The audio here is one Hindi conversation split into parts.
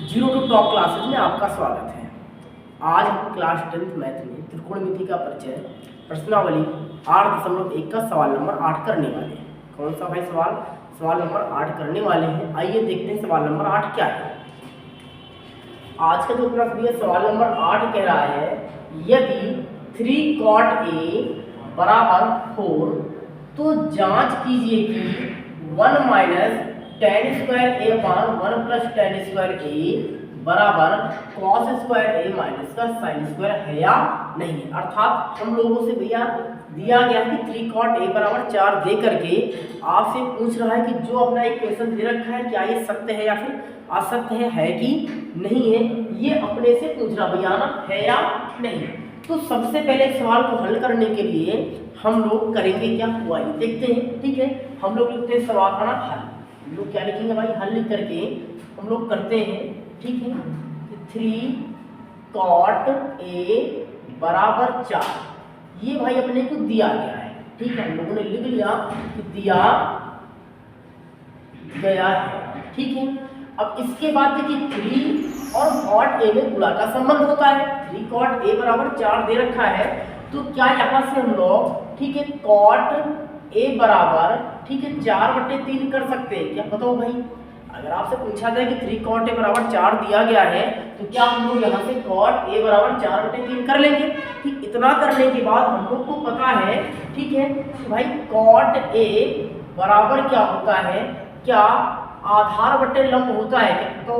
जीरो टू टॉप क्लासेज में आपका स्वागत है। आज हम क्लास 10th मैथ में त्रिकोणमिति का परिचय प्रश्नावली 8.1 का सवाल नंबर 8 करने वाले हैं। कौन सा भाई सवाल नंबर 8 करने वाले हैं। आइए देखते हैं सवाल नंबर 8 क्या है। आज का जो प्रश्न है सवाल नंबर 8 कह रहा है, यदि 3 cot A बराबर 4 तो जांच कीजिए कि 1 minus tan square A upon 1 plus tan square A बराबर cos स्क्वायर A माइनस का sin स्क्वायर है या नहीं है। अर्थात हम लोगों से भैया दिया गया है कि 3 cot A बराबर 4 दे करके आपसे पूछ रहा है कि जो अपना इक्वेशन दे रखा है क्या ये सत्य है या फिर असत्य है कि नहीं है, ये अपने से पूछ रहा भैया ना है या नहीं। तो सबसे पहले सवाल को हल करने के लिए हम लोग करेंगे क्या हुआ देखते हैं। ठीक है, हम लोग लिखते हैं सवाल का ना हल। हम लोग क्या लिखेंगे भाई, हल लिख करके हम लोग करते हैं। ठीक है, 3 cot A बराबर 4 ये भाई अपने को दिया गया है। ठीक है, हम लोगों ने लिख लिया कि दिया गया है। ठीक है, अब इसके बाद देखिए 3 और cot A में गुणा का संबंध होता है। 3 cot A बराबर 4 दे रखा है तो क्या यहाँ से हम लोग ठीक है cot A बराबर ठीक है 4/3 कर सकते हैं क्या, बताओ भाई। अगर आपसे पूछा जाए कि 3 cot A बराबर 4 दिया गया है तो क्या हम लोग यहाँ से cot A बराबर 4/3 कर लेंगे। ठीक, इतना करने के बाद हम लोग को पता है ठीक है भाई cot A बराबर क्या होता है, क्या आधार बट्टे लंब होता है क्या, तो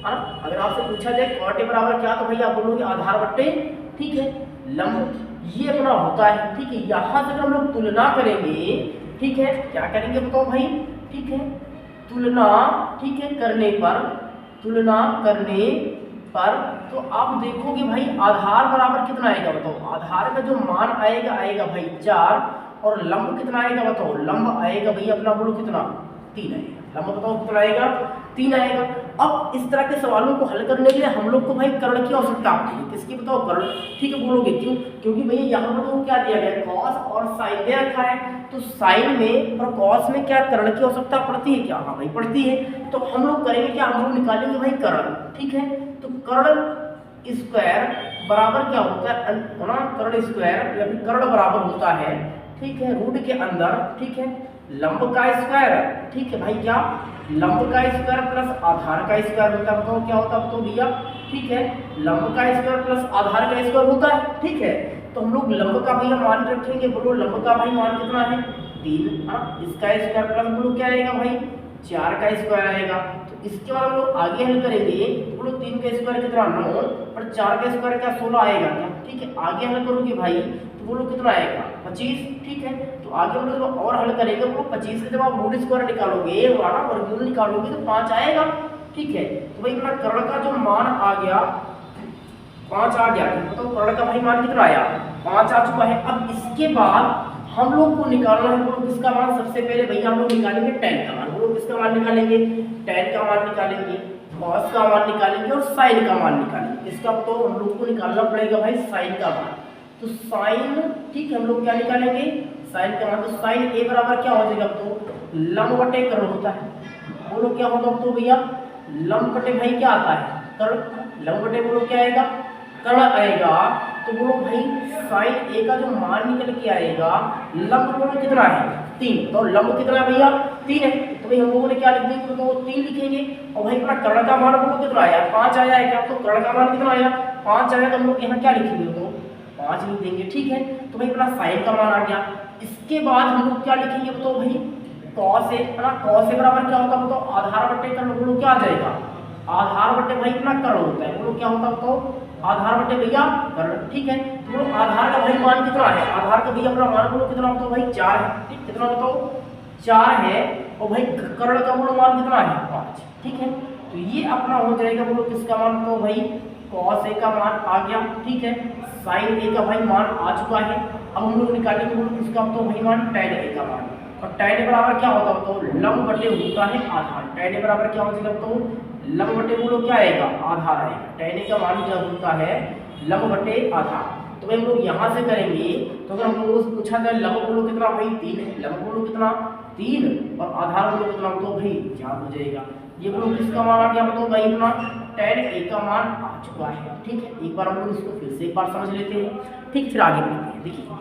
अगर आपसे पूछा जाए cot A बराबर क्या तो भाई आप बोलोगे आधार बट्टे ठीक है लंब, ये अपना होता है। ठीक है, यहाँ से अगर हम लोग तुलना करेंगे ठीक है क्या करेंगे बताओ भाई। ठीक है, तुलना ठीक है करने पर तो आप देखोगे भाई आधार बराबर कितना आएगा बताओ। आधार का जो मान आएगा भाई 4 और लंब कितना आएगा बताओ। लंब आएगा भाई अपना बोलो कितना 3 आएगा। लंब बताओ कितना आएगा 3 आएगा। अब इस तरह के सवालों को हल करने के लिए हम लोग को भाई कर्ण की आवश्यकता होती है। किसकी बताओ, कर्ण। ठीक है, बोलोगे क्यों, क्योंकि भैया यहाँ पर तो क्या दिया गया है cos और sin दे रखा है, तो sin में और cos में क्या कर्ण की आवश्यकता पड़ती है क्या, हाँ भाई पड़ती है। तो हम लोग करेंगे क्या, हम लोग निकालेंगे भाई कर्ण। ठीक है, तो कर्ण स्क्वायर बराबर क्या होता है ना, कर्ण स्क्वायर या फिर कर्ण बराबर होता है ठीक है रूट के अंदर ठीक है लंब का स्क्वायर। ठीक है भाई, क्या लंब का स्क्वायर प्लस आधार का स्क्वायर होता है। बताओ क्या होता है तो भैया ठीक है लंब का स्क्वायर प्लस आधार का स्क्वायर होता है। ठीक है, तो हम लोग लंब का भैया मान रखेंगे। बोलो लंब का भाई मान कितना है 3, इसका स्क्वायर प्लस बोलो क्या आएगा भाई 4 का स्क्वायर आएगा। तो इसके बाद हम लोग आगे हल करेंगे। बोलो 3 का स्क्वायर कितना 9 और 4 का स्क्वायर क्या 16 आएगा क्या। ठीक है, आगे हल करोगे भाई तो बोलो कितना आएगा 25। ठीक है, तो आगे हम लोग और हल करेंगे। बोलो 25 से जब आप रूट स्क्वायर निकालोगे वर्गमूल निकालोगे तो 5 आएगा। ठीक है, तो भाई अपना कर्ण का जो मान आ गया 5 आ गया। तो कर्ण का भाई मान कितना आया 5 आ चुका है। अब इसके बाद हम लोग को निकालना है बोलो किसका मान। सबसे पहले भैया हम लोग निकालेंगे tan का मान। बोलो किसका मान निकालेंगे, tan का मान निकालेंगे, cos का मान निकालेंगे और sin का मान निकालेंगे। इसका तो हम लोग को निकालना पड़ेगा भाई sin का मान। तो sin ठीक है हम लोग क्या निकालेंगे sin का मान। तो sin A बराबर क्या हो जाएगा तो लंब बटे कर्ण होता है। बोलो क्या होगा तो भैया लंब बटे भाई क्या आता है कर्ण। लंब बटे बोलो क्या आएगा कर्ण आएगा। तो बोलो भाई sin A का जो मान निकल के आएगा लंब बोलो कितना है 3। तो लंब कितना है भैया 3 है। तो भाई हम लोगों ने क्या लिख दिया तो 3 लिखेंगे। और भाई अपना कर्ण का मान बोलो कितना आया 5 आया है क्या। तो कर्ण का मान कितना आया 5 आया। तो हम लोग यहाँ क्या लिखेंगे तो 5 लिख देंगे। ठीक है, तो भाई अपना sin का मान आ गया। इसके बाद हम लोग क्या लिखेंगे तो भाई cos A है ना। cos A बराबर क्या होता है तो आधार बट्टे कर्ण बोलो क्या आ जाएगा आधार बट्टे भाई अपना कर्ण होता है। बोलो क्या होता है तो आधार बटे भैया कर्ण। ठीक है, तो बोलो आधार का भाई मान कितना है। आधार का भैया अपना मान बोलो कितना तो भाई 4 है। ठीक, कितना बताओ 4 है। और भाई कर्ण का बोलो मान कितना है 5। ठीक है, तो ये अपना हो जाएगा बोलो किसका मान तो भाई cos A का मान आ गया। ठीक है, sin A का भाई मान आ चुका है। अब हम लोग निकालेंगे बोलो किसका तो भाई मान tan A का मान। और tan A बराबर क्या होता है तो लंब बटे होता है आधार। tan A बराबर क्या हो जाएगा तो लंब बटे बोलो क्या आएगा आधार आएगा। tan A का मान क्या होता है लंब बटे आधार। तो भाई हम लोग यहाँ से करेंगे तो अगर हम लोग पूछा जाए लंब बोलो कितना भाई 3 है। लंब बोलो कितना 3 और आधार बोलो कितना तो भाई 4 हो जाएगा। ये बोलो किसका मान आ गया बताओ भाई अपना tan a का मान आ चुका है। ठीक है, एक बार हम लोग इसको फिर से एक बार समझ लेते हैं। ठीक, फिर आगे बढ़ते हैं। देखिए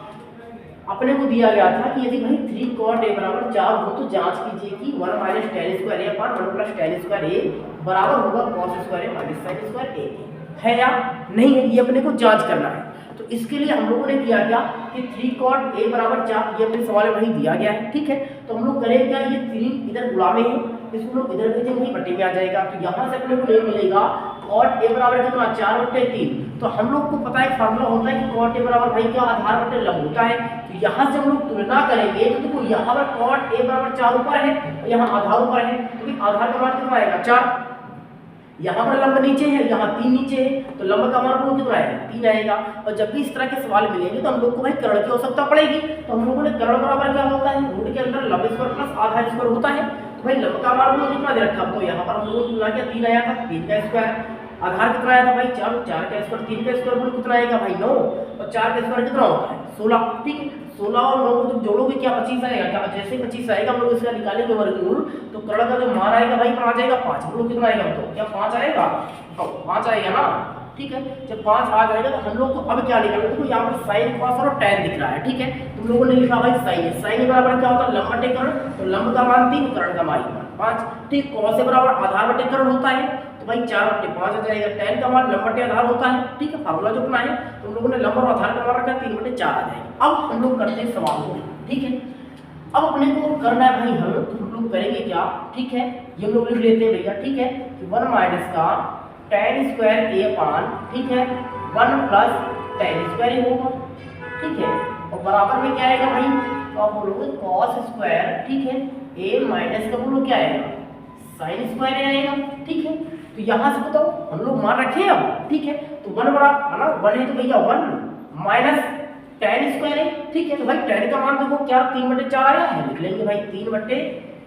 अपने को दिया गया था कि यदि भाई 3 cot a बराबर 4 हो तो जांच कीजिए कि 1 minus tan square a upon 1 plus tan square a बराबर होगा cos square a minus sin square a है या नहीं है, ये अपने को जांच करना है। तो इसके लिए हम लोगों ने किया क्या कि 3 cot a बराबर 4, ये अपने सवाल में वही दिया गया है। ठीक है, तो हम लोग करेंगे क्या, ये 3 इधर गुणा में है, इसको लोग इधर भेजेंगे वही बटे में आ जाएगा। तो यहाँ से अपने को नहीं मिलेगा cot a बराबर कितना 4 बटे 3। तो हम लोग को पता है फार्मूला होता है कि cot a बराबर भाई क्या आधार बटे लंब होता है। तो यहाँ से हम लोग तुलना करेंगे तो देखो यहाँ पर cot a बराबर 4 ऊपर है और यहाँ आधार ऊपर है, तो आधार का मान कितना आएगा 4, यहाँ पर लंब नीचे है, यहाँ 3 नीचे है, तो लंब का मान कितना आएगा 3 आएगा। और जब भी इस तरह के सवाल मिलेंगे तो हम लोग को भाई कर्ण की आवश्यकता पड़ेगी। तो हम लोगों ने कर्ण बराबर क्या होता है, रूट के अंदर लंब स्क्वायर प्लस आधा स्क्वायर होता है। तो भाई लंब का मान कितना दे रखा, तो यहाँ पर हम लोगों ने तुलना किया 3 आया था, 3 का स्क्वायर, आधार कितना आया था भाई 4, 4 का स्क्वायर, 3 का स्क्वायर बोलो कितना आएगा भाई 9, और 4 का स्क्वायर कितना होता है 16। ठीक है, 16 और 9 को जब जोड़ोगे क्या 25 आएगा, क्या जैसे 25 आएगा हम लोग इसका निकालेंगे वर्गमूल, तो कर्ण का जो मान आएगा भाई आ जाएगा 5, बोलो कितना आएगा, तो क्या 5 आएगा, तो 5 आएगा ना। ठीक है, जब 5 आ जाएगा तो हम लोग को अब क्या निकालना है, देखो यहाँ पर साइन कॉस और tan दिख रहा है। ठीक है, तुम लोगों ने लिखा भाई साइन, साइन बराबर क्या होता है लंब बटे कर्ण, तो लंब का मान 3, कर्ण का मान 5। ठीक, कॉस से बराबर आधार बटे कर्ण होता है, तो भाई 4 बटे 5 आ जाएगा। tan का मान लंब बटे आधार होता है। ठीक है, फार्मूला जो अपना है तुम लोगों ने लंब और आधार का मान रखा 3 बटे 4 आ जाएगा। अब हम लोग करते हैं सवाल को। ठीक है, अब अपने को करना है भाई हल, तो हम लोग करेंगे क्या, ठीक है ये हम लोग लिख लेते हैं भैया। ठीक है, कि 1 माइनस का tan स्क्वायर a अपान, ठीक है 1 प्लस tan स्क्वायर a होगा। ठीक है, और बराबर में क्या आएगा भाई, तो आप बोलोगे cos स्क्वायर, ठीक है a माइनस का बोलो क्या आएगा sin स्क्वायर a आएगा। ठीक है, तो यहाँ से बताओ हम लोग मान रखे हैं अब। ठीक है, तो 1 बराबर है ना, 1 है तो भैया 1 माइनस tan स्क्वायर है। ठीक है, तो भाई tan का मान देखो क्या 3 बटे 4 आया है, लिख लेंगे भाई 3 बटे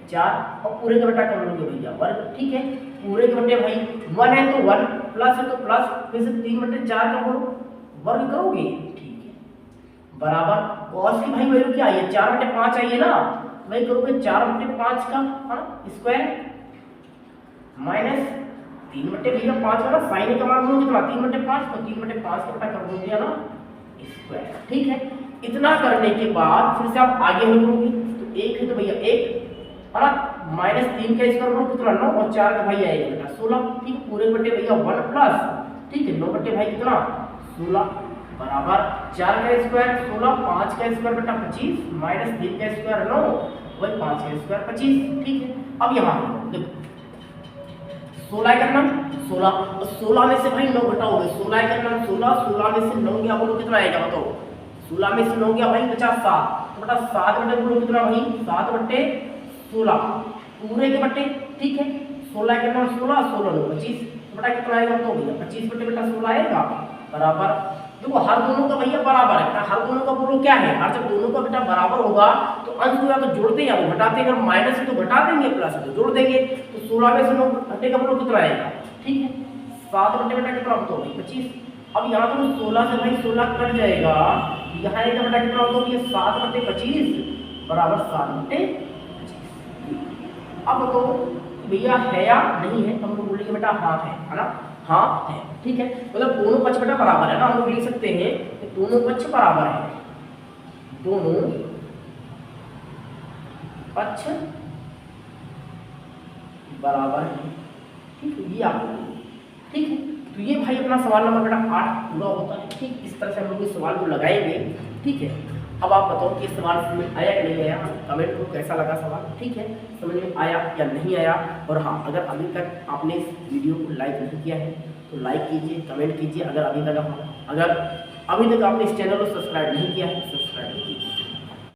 4 और पूरे का बटा कर लेंगे भैया वर्ग। ठीक है, पूरे के बटे भाई 1 है तो 1, प्लस है तो प्लस, फिर से 3 बटे 4 का बोलो वर्ग करोगे। ठीक है, बराबर cos की भाई वैल्यू क्या आई है 4 बटे 5 आई है ना, वही करोगे 4 बटे 5 का स्क्वायर माइनस 3 बटे भैया 5 वाला साइन का मान कितना 3 बटे 5, तो 3 बटे 5 का बटा कर दोगे ना स्क्वायर। ठीक है, इतना करने के बाद फिर से आप आगे हो लोगे, तो 1 है तो भैया 1 है ना, माइनस 3 का स्क्वायर बोलो कितना 9, और 4 का भाई आएगा बेटा 16। ठीक, पूरे बटे भैया 1 प्लस, ठीक है 9 बटे भाई कितना 16 बराबर 4 का स्क्वायर 16, 5 का स्क्वायर बेटा 25, माइनस 3 का स्क्वायर 9, वही 5 का स्क्वायर 25। ठीक है, अब यहाँ देखो 16 करना 16, और 16 में से भाई 9 घटाओगे, 16 करना 16, 16 में से 9 गया बोलो कितना आएगा बताओ, 16 में से 9 गया भाई 50, 7 बटा 7 बटे बोलो कितना भाई 7 बटे 16 पूरे के बटे। ठीक है, 16 करना 16, 16 9 25 बटा कितना आएगा तो भैया 25 बटे बेटा 16 आएगा बराबर। देखो हर दोनों का भैया बराबर है, हर दोनों का बोलो क्या है, हर जब दोनों का बेटा बराबर होगा तो अंश को या तो जोड़ते या तो घटाते, अगर माइनस है तो घटा देंगे, प्लस है तो जोड़ देंगे। तो 16 में से 9 घटे का बोलो कितना आएगा, ठीक है 7 बटे बेटा कितना होता है 25। अब यहाँ तो 16 से भाई 16 कट जाएगा, यहाँ एक बेटा कितना होता है 7 बटे 25 बराबर 7 बटे 25। अब तो भैया है या नहीं है, हम लोग बोलेंगे बेटा हाँ है ना, हाँ है। ठीक है, मतलब दोनों पक्ष बेटा बराबर है ना, हम लोग लिख सकते हैं कि दोनों पक्ष बराबर है, दोनों पक्ष बराबर है। ठीक है, ये आप ठीक है, तो ये भाई अपना सवाल नंबर बेटा 8 पूरा होता है। ठीक, इस तरह से हम लोग इस सवाल को लगाएंगे। ठीक है, अब आप बताओ कि सवाल समझ में आया कि नहीं आया, कमेंट को कैसा लगा सवाल। ठीक है, समझ में आया या नहीं आया, और हाँ अगर अभी तक आपने इस वीडियो को लाइक नहीं किया है तो लाइक कीजिए, कमेंट कीजिए। अगर अभी तक आपने इस चैनल को सब्सक्राइब नहीं किया है